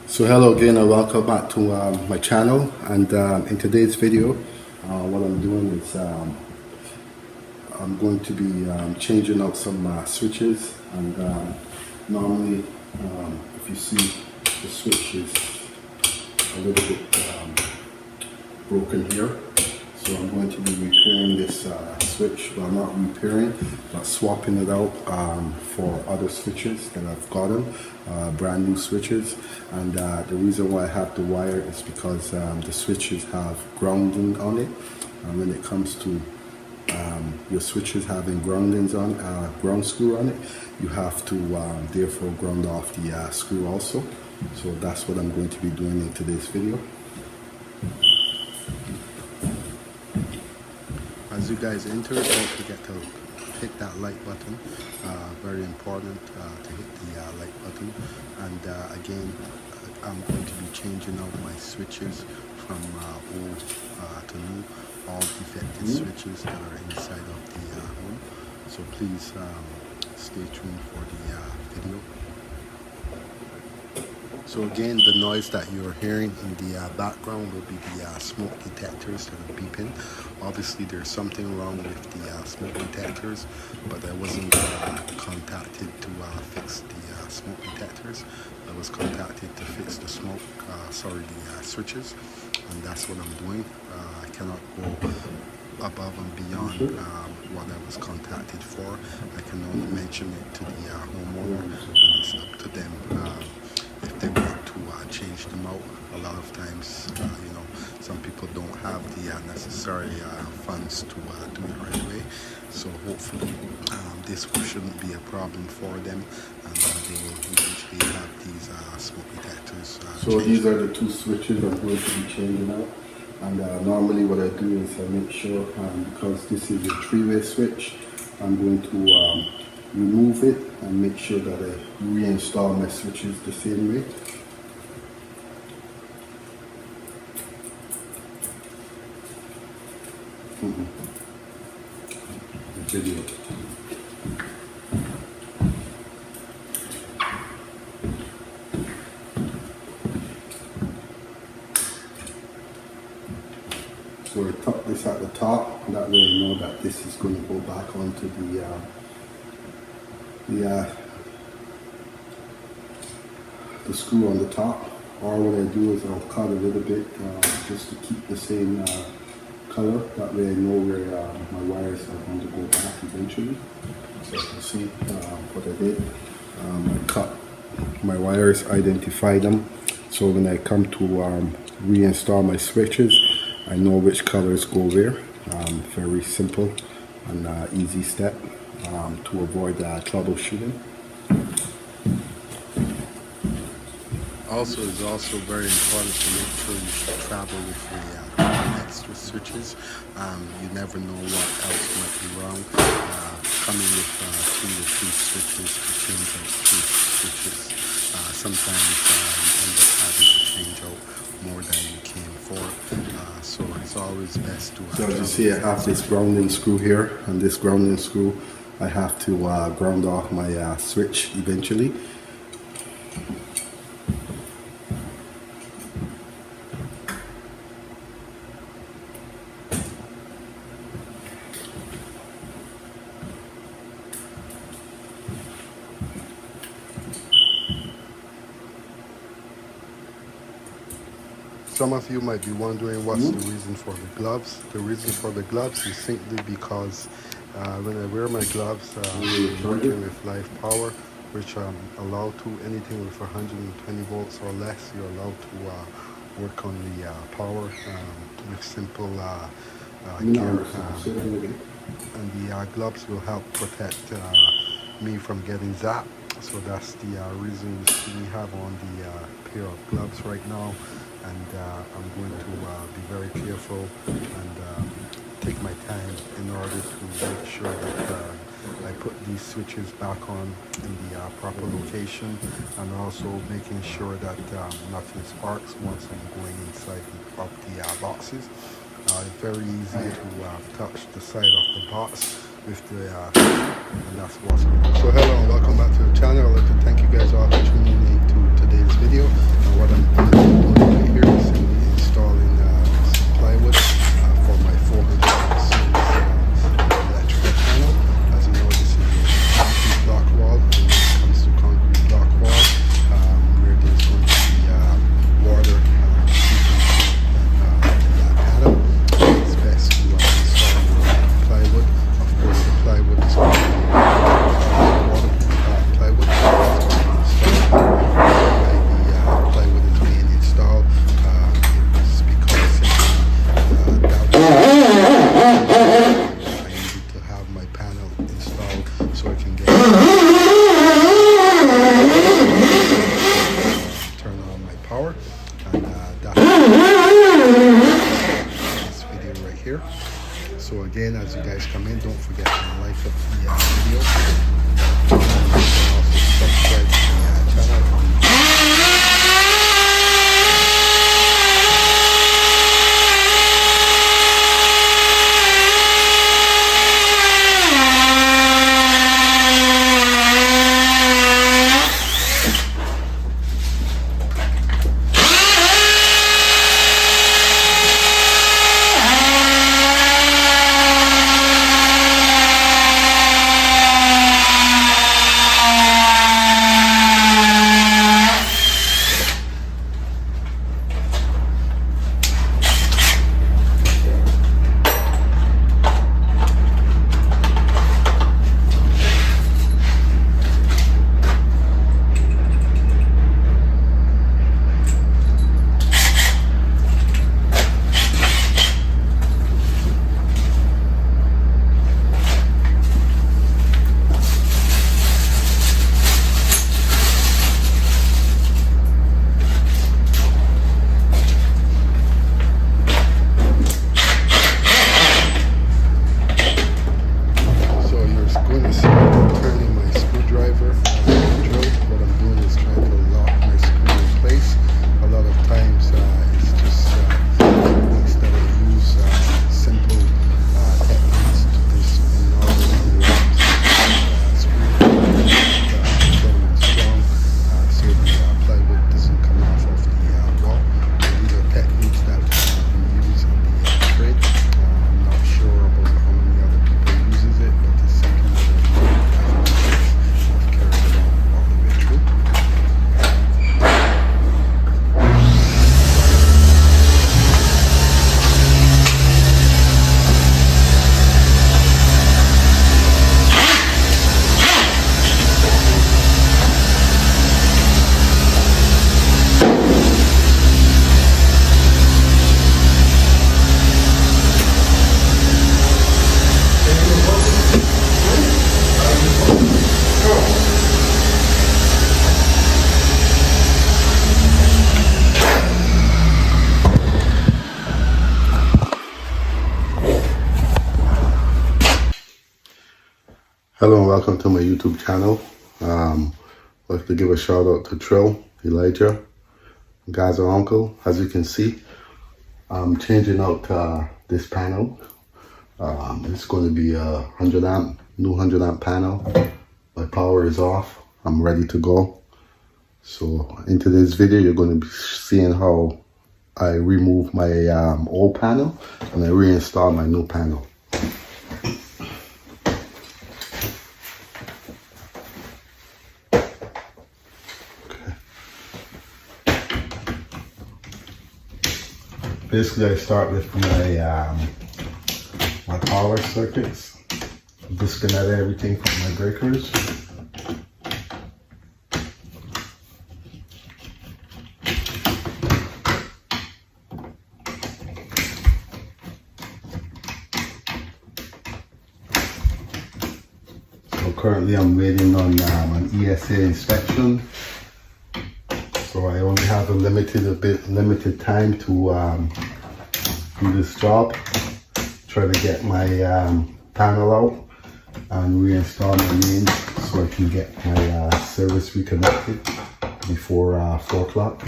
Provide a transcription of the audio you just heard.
So hello again and welcome back to my channel, and in today's video what I'm doing is I'm going to be changing out some switches, and normally if you see the switch is a little bit broken here, so I'm going to be repairing this switch. Well, not repairing, but swapping it out for other switches that I've gotten, brand new switches. And the reason why I have the wire is because the switches have grounding on it. And when it comes to your switches having groundings on, ground screw on it, you have to therefore ground off the screw also. So that's what I'm going to be doing in today's video. As you guys enter, don't forget to hit that like button. Very important to hit the like button. And again, I'm going to be changing out my switches from old to new, all defective switches that are inside of the home. So please stay tuned for the video. So again, the noise that you're hearing in the background will be the smoke detectors that are beeping. Obviously there's something wrong with the smoke detectors, but I wasn't contacted to fix the smoke detectors. I was contacted to fix the the switches, and that's what I'm doing. I cannot go above and beyond what I was contacted for. I can only mention it to the homeowner, and it's up to them if they want to change them out. A lot of times, some people don't have the necessary funds to do it right away. So hopefully this shouldn't be a problem for them, and they will eventually have these smoke detectors So these are the two switches I'm going to be changing out. And normally what I do is I make sure, because this is a three-way switch, I'm going to remove it and make sure that I reinstall my switches the same way. Video. So I tuck this at the top, that way I know that this is going to go back onto the screw on the top. Or what I do is I'll cut a little bit just to keep the same color. That way I know where my wires are going to go back eventually. So you can see what I did. I cut my wires, identify them, so when I come to reinstall my switches, I know which colors go where. Very simple and easy step to avoid troubleshooting. Also, it's also very important to make sure you travel with the extra switches. You never know what else might be wrong. Coming with 2 or 3 switches to change out 2 switches. Sometimes you end up having to change out more than you came for. So it's always best to... So as you see, I have this grounding screw here, and this grounding screw, I have to ground off my switch eventually. Some of you might be wondering what's the reason for the gloves. The reason for the gloves is simply because when I wear my gloves, I'm working with live power, which I'm allowed to. Anything with 120 volts or less, you're allowed to work on the power with simple gear. And the gloves will help protect me from getting zapped. So that's the reason we have on the pair of gloves right now. And I'm going to be very careful and take my time in order to make sure that I put these switches back on in the proper location, and also making sure that nothing sparks once I'm going inside of the boxes. It's very easy to touch the side of the box with the and that's what's going on. So hello and welcome back to the channel. I'd like to thank you guys all for tuning in to today's video. And what I'm again, as you guys come in, don't forget to like up the video. And also subscribe to the channel. Hello and welcome to my YouTube channel. I'd like to give a shout out to Trill, Elijah, Gaza Uncle. As you can see, I'm changing out this panel. It's going to be a 100 amp, new 100 amp panel. My power is off. I'm ready to go. So into this video, you're going to be seeing how I remove my old panel and I reinstall my new panel. Basically, I start with my power circuits, disconnect everything from my breakers. So currently I'm waiting on an ESA inspection. So I only have a limited time to do this job. Try to get my panel out and reinstall my mains so I can get my service reconnected before 4 o'clock.